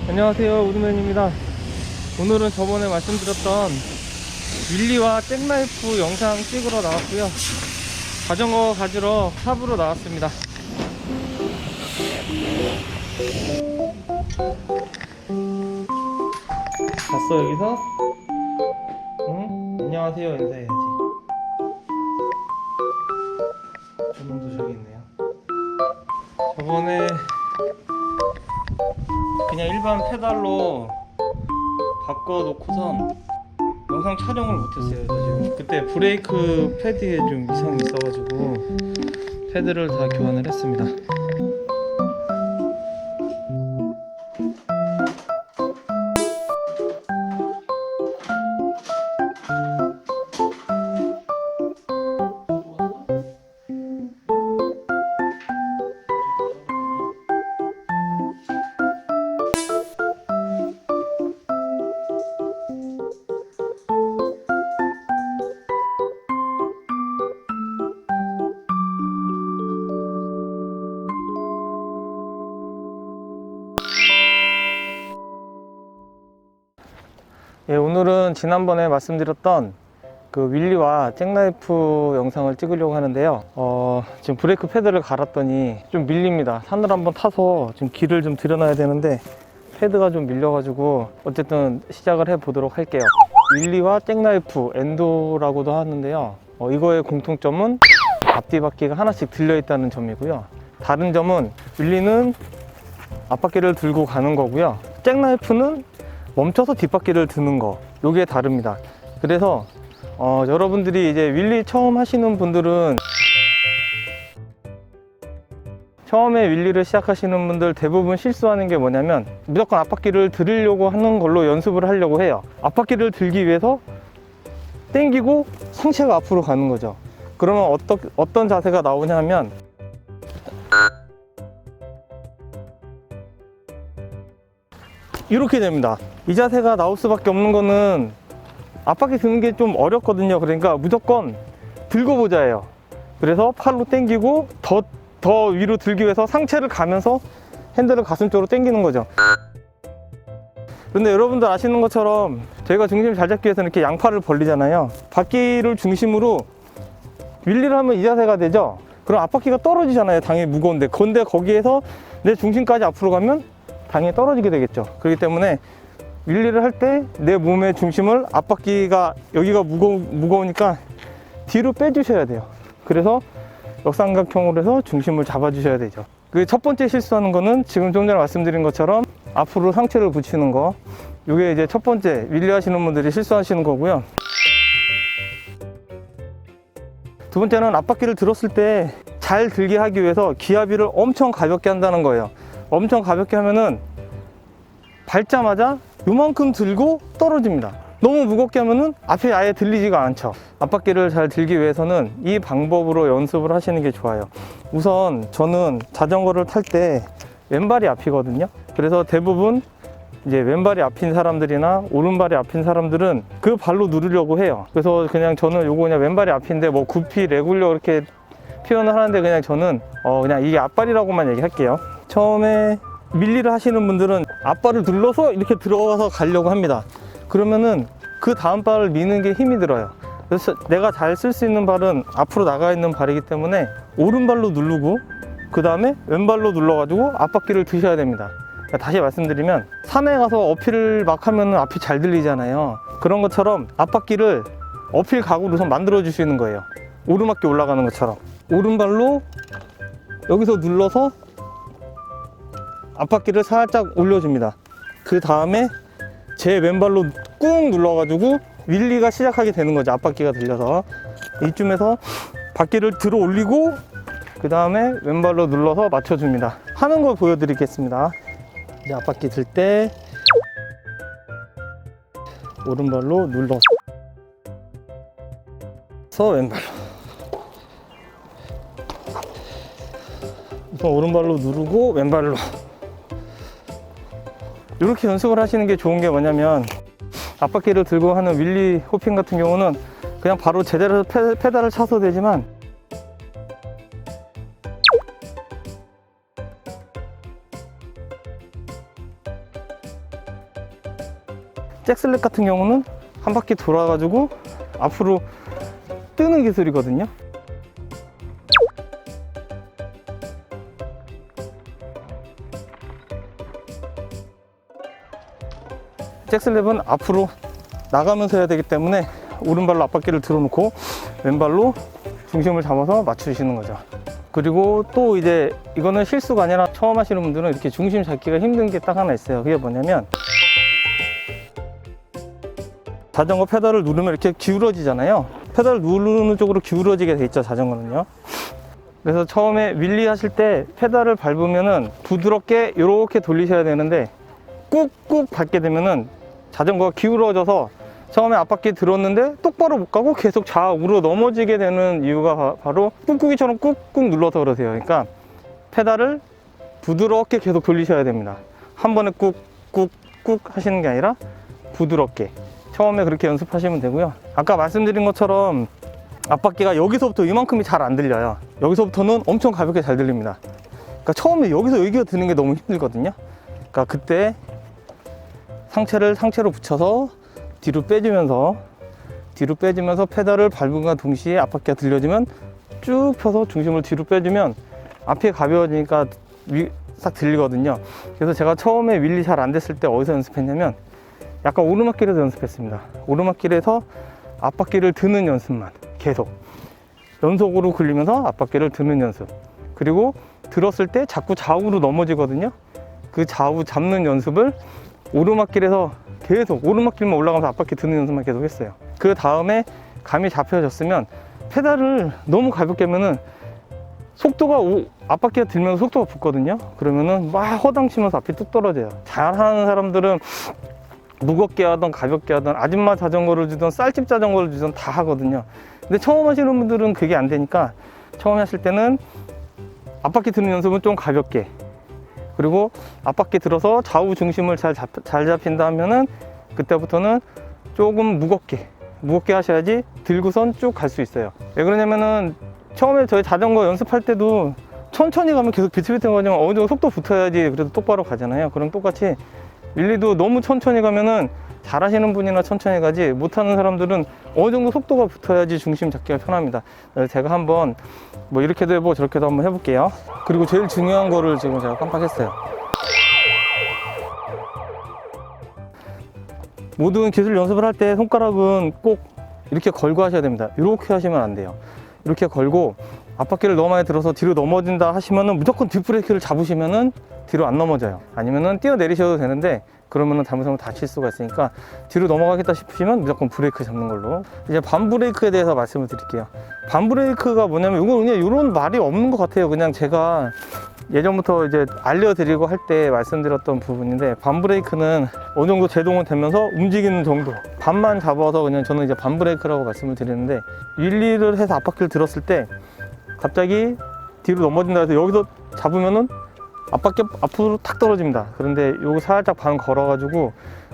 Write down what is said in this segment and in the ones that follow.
안녕하세요, 우드맨입니다. 오늘은 저번에 말씀드렸던 윌리와 잭나이프 영상 찍으러 나왔고요. 자전거 가지러 샵으로 나왔습니다. 봤어, 여기서? 응? 안녕하세요 인사해야지. 저분도 저기 있네요. 저번에 그냥 일반 페달로 바꿔놓고선 영상 촬영을 못했어요. 지금 그때 브레이크 패드에 좀 이상이 있어가지고 패드를 다 교환을 했습니다. 예, 오늘은 지난번에 말씀드렸던 그 윌리와 잭나이프 영상을 찍으려고 하는데요. 지금 브레이크 패드를 갈았더니 좀 밀립니다. 산을 한번 타서 좀 길을 좀 들여놔야 되는데 패드가 좀 밀려가지고 어쨌든 시작을 해 보도록 할게요. 윌리와 잭나이프 엔도라고도 하는데요. 이거의 공통점은 앞뒤 바퀴가 하나씩 들려 있다는 점이고요. 다른 점은 윌리는 앞바퀴를 들고 가는 거고요. 잭나이프는 멈춰서 뒷바퀴를 드는 거, 요게 다릅니다. 그래서 여러분들이 이제 윌리 처음 하시는 분들은, 처음에 윌리를 시작하시는 분들 대부분 실수하는 게 뭐냐면 무조건 앞바퀴를 들으려고 하는 걸로 연습을 하려고 해요. 앞바퀴를 들기 위해서 당기고 상체가 앞으로 가는 거죠. 그러면 어떤 자세가 나오냐면 이렇게 됩니다. 이 자세가 나올 수밖에 없는 거는 앞바퀴 드는 게 좀 어렵거든요. 그러니까 무조건 들고 보자예요. 그래서 팔로 당기고 더 위로 들기 위해서 상체를 가면서 핸들을 가슴 쪽으로 당기는 거죠. 그런데 여러분들 아시는 것처럼 저희가 중심을 잘 잡기 위해서는 이렇게 양팔을 벌리잖아요. 바퀴를 중심으로 윌리를 하면 이 자세가 되죠. 그럼 앞바퀴가 떨어지잖아요. 당연히 무거운데. 근데 거기에서 내 중심까지 앞으로 가면 당연히 떨어지게 되겠죠. 그렇기 때문에 윌리를 할 때 내 몸의 중심을, 앞바퀴가 여기가 무거우니까 뒤로 빼주셔야 돼요. 그래서 역삼각형으로 해서 중심을 잡아주셔야 되죠. 그 첫 번째 실수하는 거는 지금 좀 전에 말씀드린 것처럼 앞으로 상체를 붙이는 거, 이게 이제 첫 번째 윌리 하시는 분들이 실수하시는 거고요. 두 번째는 앞바퀴를 들었을 때 잘 들게 하기 위해서 기압비를 엄청 가볍게 한다는 거예요. 엄청 가볍게 하면은 밟자마자 요만큼 들고 떨어집니다. 너무 무겁게 하면은 앞에 아예 들리지가 않죠. 앞바퀴를 잘 들기 위해서는 이 방법으로 연습을 하시는 게 좋아요. 우선 저는 자전거를 탈 때 왼발이 앞이거든요. 그래서 대부분 이제 왼발이 앞인 사람들이나 오른발이 앞인 사람들은 그 발로 누르려고 해요. 그래서 그냥 저는 요거 그냥 왼발이 앞인데 뭐 구피, 레굴려 이렇게 표현을 하는데, 그냥 저는 그냥 이게 앞발이라고만 얘기할게요. 처음에 밀리를 하시는 분들은 앞발을 눌러서 이렇게 들어가서 가려고 합니다. 그러면은 그 다음 발을 미는 게 힘이 들어요. 그래서 내가 잘 쓸 수 있는 발은 앞으로 나가 있는 발이기 때문에 오른발로 누르고 그 다음에 왼발로 눌러가지고 앞바퀴를 드셔야 됩니다. 그러니까 다시 말씀드리면 산에 가서 어필을 막 하면 앞이 잘 들리잖아요. 그런 것처럼 앞바퀴를 어필 각으로 우선 만들어 주시는 거예요. 오르막길 올라가는 것처럼 오른발로 여기서 눌러서 앞바퀴를 살짝 올려줍니다. 그 다음에 제 왼발로 꾹 눌러가지고 윌리가 시작하게 되는 거죠. 앞바퀴가 들려서 이쯤에서 바퀴를 들어 올리고 그 다음에 왼발로 눌러서 맞춰줍니다. 하는 걸 보여드리겠습니다. 이제 앞바퀴 들 때 오른발로 눌러서 왼발로, 우선 오른발로 누르고 왼발로, 이렇게 연습을 하시는 게 좋은 게 뭐냐면 앞바퀴를 들고 하는 윌리 호핑 같은 경우는 그냥 바로 제대로 페달을 차서 되지만 잭슬랩 같은 경우는 한 바퀴 돌아가지고 앞으로 뜨는 기술이거든요. 잭슬랩은 앞으로 나가면서 해야 되기 때문에 오른발로 앞바퀴를 들어놓고 왼발로 중심을 잡아서 맞추시는 거죠. 그리고 또 이제 이거는 실수가 아니라 처음 하시는 분들은 이렇게 중심 잡기가 힘든 게 딱 하나 있어요. 그게 뭐냐면 자전거 페달을 누르면 이렇게 기울어지잖아요. 페달을 누르는 쪽으로 기울어지게 돼 있죠, 자전거는요. 그래서 처음에 윌리 하실 때 페달을 밟으면은 부드럽게 이렇게 돌리셔야 되는데 꾹꾹 밟게 되면은 자전거가 기울어져서 처음에 앞바퀴 들었는데 똑바로 못 가고 계속 좌우로 넘어지게 되는 이유가 바로 꾹꾹이처럼 꾹꾹 눌러서 그러세요. 그러니까 페달을 부드럽게 계속 돌리셔야 됩니다. 한 번에 꾹꾹꾹 하시는 게 아니라 부드럽게 처음에 그렇게 연습하시면 되고요. 아까 말씀드린 것처럼 앞바퀴가 여기서부터 이만큼이 잘 안 들려요. 여기서부터는 엄청 가볍게 잘 들립니다. 그러니까 처음에 여기서 여기가 드는 게 너무 힘들거든요. 그러니까 그때 상체로 붙여서 뒤로 빼주면서 페달을 밟음과 동시에 앞바퀴가 들려지면 쭉 펴서 중심을 뒤로 빼주면 앞이 가벼워지니까 싹 들리거든요. 그래서 제가 처음에 윌리 잘 안 됐을 때 어디서 연습했냐면 약간 오르막길에서 연습했습니다. 오르막길에서 앞바퀴를 드는 연습만 계속 연속으로 굴리면서 앞바퀴를 드는 연습, 그리고 들었을 때 자꾸 좌우로 넘어지거든요. 그 좌우 잡는 연습을 오르막길에서 계속 오르막길만 올라가면서 앞바퀴 드는 연습만 계속 했어요. 그 다음에 감이 잡혀졌으면 페달을 너무 가볍게 하면은 속도가 앞바퀴가 들면서 속도가 붙거든요. 그러면은 막 허당치면서 앞이 뚝 떨어져요. 잘하는 사람들은 무겁게 하던 가볍게 하던 아줌마 자전거를 주던 쌀집 자전거를 주던 다 하거든요. 근데 처음 하시는 분들은 그게 안 되니까 처음 하실 때는 앞바퀴 드는 연습은 좀 가볍게, 그리고 앞바퀴 들어서 좌우 중심을 잘 잡힌다 하면은 그때부터는 조금 무겁게 하셔야지 들고선 쭉 갈 수 있어요. 왜 그러냐면은 처음에 저희 자전거 연습할 때도 천천히 가면 계속 비틀비틀 가지만 어느 정도 속도 붙어야지 그래도 똑바로 가잖아요. 그럼 똑같이 윌리도 너무 천천히 가면은 잘하시는 분이나 천천히 가지 못하는 사람들은 어느 정도 속도가 붙어야지 중심 잡기가 편합니다. 그래서 제가 한번 뭐 이렇게도 해보고 저렇게도 한번 해볼게요. 그리고 제일 중요한 거를 지금 제가 깜빡했어요. 모든 기술 연습을 할 때 손가락은 꼭 이렇게 걸고 하셔야 됩니다. 이렇게 하시면 안 돼요. 이렇게 걸고 앞바퀴를 너무 많이 들어서 뒤로 넘어진다 하시면은 무조건 뒷브레이크를 잡으시면은 뒤로 안 넘어져요. 아니면은 뛰어내리셔도 되는데 그러면은 잘못하면 다칠 수가 있으니까 뒤로 넘어가겠다 싶으시면 무조건 브레이크 잡는 걸로. 이제 반브레이크에 대해서 말씀을 드릴게요. 반브레이크가 뭐냐면 이거 그냥 이런 말이 없는 것 같아요. 그냥 제가 예전부터 이제 알려드리고 할 때 말씀드렸던 부분인데, 반브레이크는 어느 정도 제동은 되면서 움직이는 정도, 반만 잡아서 그냥 저는 이제 반브레이크라고 말씀을 드리는데, 윌리를 해서 앞바퀴를 들었을 때 갑자기 뒤로 넘어진다 해서 여기서 잡으면은 앞바퀴 앞으로 탁 떨어집니다. 그런데 요거 살짝 반 걸어가지고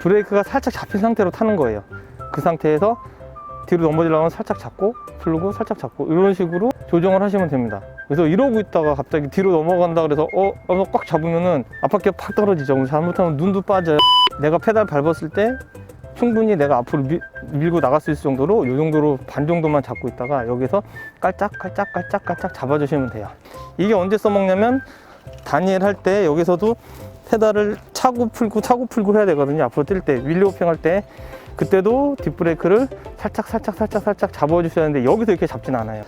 브레이크가 살짝 잡힌 상태로 타는 거예요. 그 상태에서 뒤로 넘어지려면 살짝 잡고 풀고 살짝 잡고 이런 식으로 조정을 하시면 됩니다. 그래서 이러고 있다가 갑자기 뒤로 넘어간다 그래서 하면서 꽉 잡으면은 앞바퀴가 팍 떨어지죠. 잘못하면 눈도 빠져요. 내가 페달 밟았을 때 충분히 내가 앞으로 밀고 나갈 수 있을 정도로 이 정도로 반 정도만 잡고 있다가 여기서 깔짝 잡아주시면 돼요. 이게 언제 써먹냐면 다니엘 할 때 여기서도 페달을 차고 풀고 해야 되거든요. 앞으로 뛸 때, 윌리 호핑 할 때 그때도 뒷브레이크를 살짝 잡아주셔야 하는데 여기서 이렇게 잡진 않아요.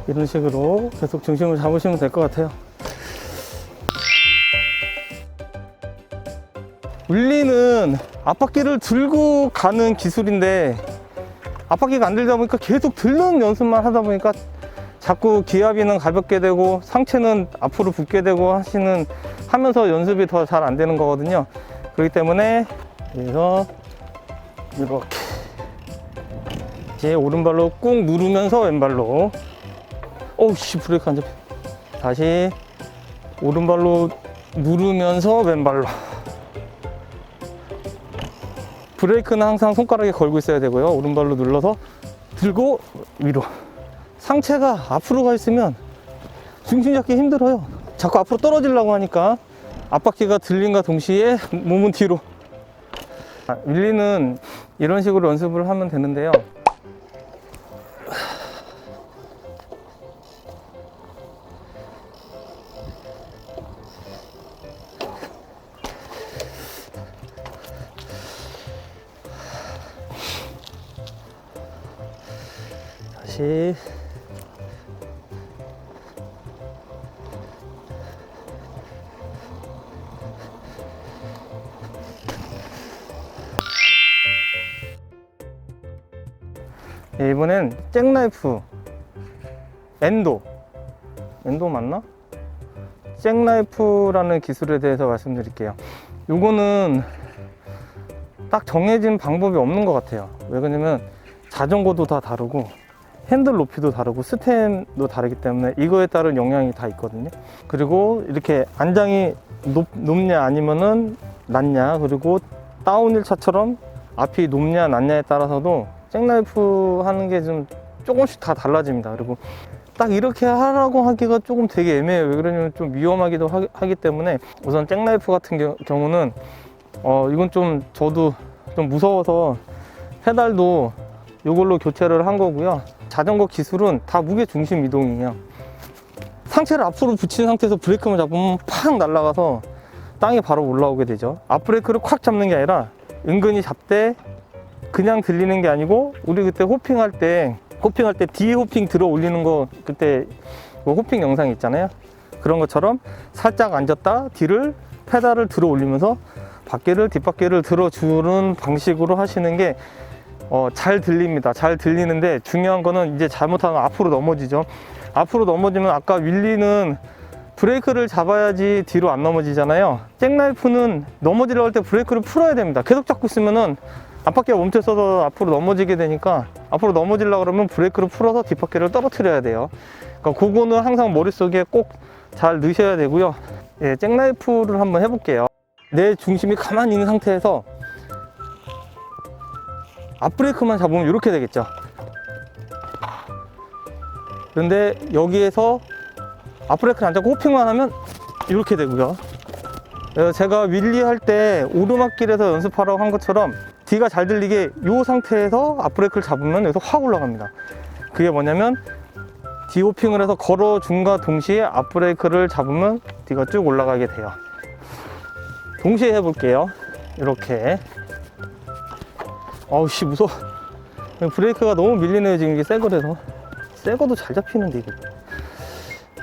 이런 식으로 계속 중심을 잡으시면 될 것 같아요. 윌리는 앞바퀴를 들고 가는 기술인데 앞바퀴가 안 들다 보니까 계속 들는 연습만 하다 보니까 자꾸 기압이는 가볍게 되고 상체는 앞으로 붙게 되고 하면서 연습이 더 잘 안 되는 거거든요. 그렇기 때문에 그래서 이렇게 이제 오른발로 꾹 누르면서 왼발로 오우씨 브레이크 안 잡혀. 다시 오른발로 누르면서 왼발로. 브레이크는 항상 손가락에 걸고 있어야 되고요. 오른발로 눌러서 들고 위로 상체가 앞으로 가 있으면 중심 잡기 힘들어요. 자꾸 앞으로 떨어지려고 하니까 앞바퀴가 들림과 동시에 몸은 뒤로. 윌리는 이런 식으로 연습을 하면 되는데요. 다시 이번엔 잭나이프 엔도 맞나? 잭나이프라는 기술에 대해서 말씀드릴게요. 요거는 딱 정해진 방법이 없는 것 같아요. 왜 그러냐면 자전거도 다 다르고 핸들 높이도 다르고 스템도 다르기 때문에 이거에 따른 영향이 다 있거든요. 그리고 이렇게 안장이 높냐 아니면은 낮냐, 그리고 다운힐 차처럼 앞이 높냐 낮냐에 따라서도 잭나이프 하는 게 좀 조금씩 다 달라집니다. 그리고 딱 이렇게 하라고 하기가 조금 되게 애매해요. 왜 그러냐면 좀 위험하기도 하기 때문에 우선 잭나이프 같은 경우는 이건 좀 저도 좀 무서워서 페달도 이걸로 교체를 한 거고요. 자전거 기술은 다 무게 중심 이동이에요. 상체를 앞으로 붙인 상태에서 브레이크만 잡으면 팍 날아가서 땅에 바로 올라오게 되죠. 앞브레이크를 콱 잡는 게 아니라 은근히 잡되 그냥 들리는 게 아니고, 우리 그때 호핑할 때 뒤에 호핑 들어 올리는 거, 그때 뭐 호핑 영상 있잖아요. 그런 것처럼 살짝 앉았다 뒤를 페달을 들어 올리면서 뒷바퀴를 들어주는 방식으로 하시는 게 잘 들립니다. 잘 들리는데 중요한 거는 이제 잘못하면 앞으로 넘어지죠. 앞으로 넘어지면 아까 윌리는 브레이크를 잡아야지 뒤로 안 넘어지잖아요. 잭나이프는 넘어지려고 할 때 브레이크를 풀어야 됩니다. 계속 잡고 있으면은 앞바퀴가 멈춰서서 앞으로 넘어지게 되니까, 앞으로 넘어지려고 그러면 브레이크를 풀어서 뒷바퀴를 떨어뜨려야 돼요. 그러니까 그거는 항상 머릿속에 꼭 잘 넣으셔야 되고요. 예, 잭나이프를 한번 해볼게요. 내 중심이 가만히 있는 상태에서 앞브레이크만 잡으면 이렇게 되겠죠. 그런데 여기에서 앞브레이크를 안 잡고 호핑만 하면 이렇게 되고요. 제가 윌리 할 때 오르막길에서 연습하라고 한 것처럼 뒤가 잘 들리게 이 상태에서 앞브레이크를 잡으면 여기서 확 올라갑니다. 그게 뭐냐면 디호핑을 해서 걸어준과 동시에 앞브레이크를 잡으면 뒤가 쭉 올라가게 돼요. 동시에 해볼게요. 이렇게. 어우씨 무서워. 브레이크가 너무 밀리네요. 지금 이게 새거라서. 새거도 잘 잡히는데 이게.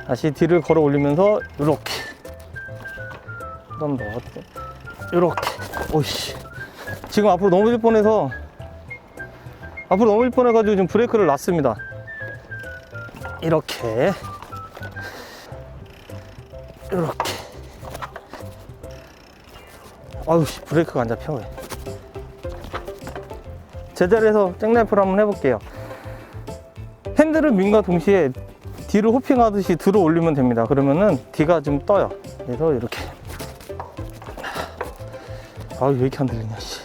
다시 뒤를 걸어 올리면서 이렇게. 좀 더. 이렇게. 오씨. 지금 앞으로 넘어질 뻔해서, 앞으로 넘어질 뻔해가지고 지금 브레이크를 놨습니다. 이렇게. 이렇게. 아유씨, 브레이크가 안 잡혀. 왜. 제자리에서 잭나이프를 한번 해볼게요. 핸들을 민과 동시에 뒤를 호핑하듯이 들어 올리면 됩니다. 그러면은 뒤가 좀 떠요. 그래서 이렇게. 아유, 왜 이렇게 안 들리냐, 씨.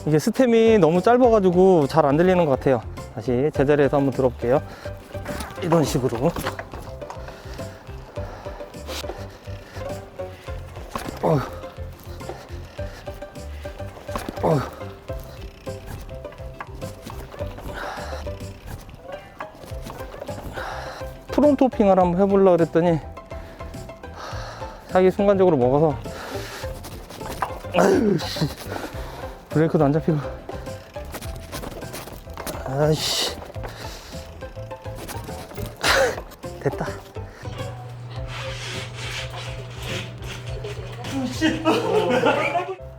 이게 스템이 너무 짧아가지고 잘 안 들리는 것 같아요. 다시 제자리에서 한번 들어볼게요. 이런 식으로. 프론트 호핑을 한번 해보려고 그랬더니 자기 순간적으로 먹어서 아유 씨, 브레이크도 안 잡히고. 아이씨. 됐다.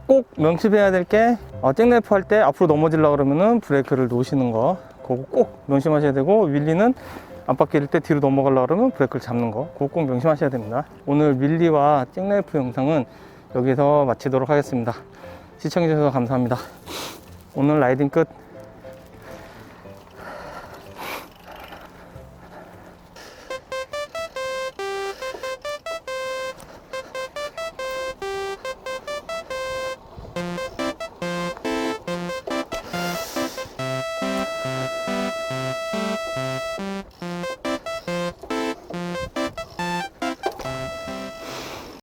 꼭 명심해야 될 게, 잭나이프 할 때 앞으로 넘어지려고 그러면은 브레이크를 놓으시는 거, 그거 꼭 명심하셔야 되고, 윌리는 앞바퀴를 때 뒤로 넘어가려고 그러면 브레이크를 잡는 거, 그거 꼭 명심하셔야 됩니다. 오늘 윌리와 잭나이프 영상은 여기서 마치도록 하겠습니다. 시청해주셔서 감사합니다. 오늘 라이딩 끝.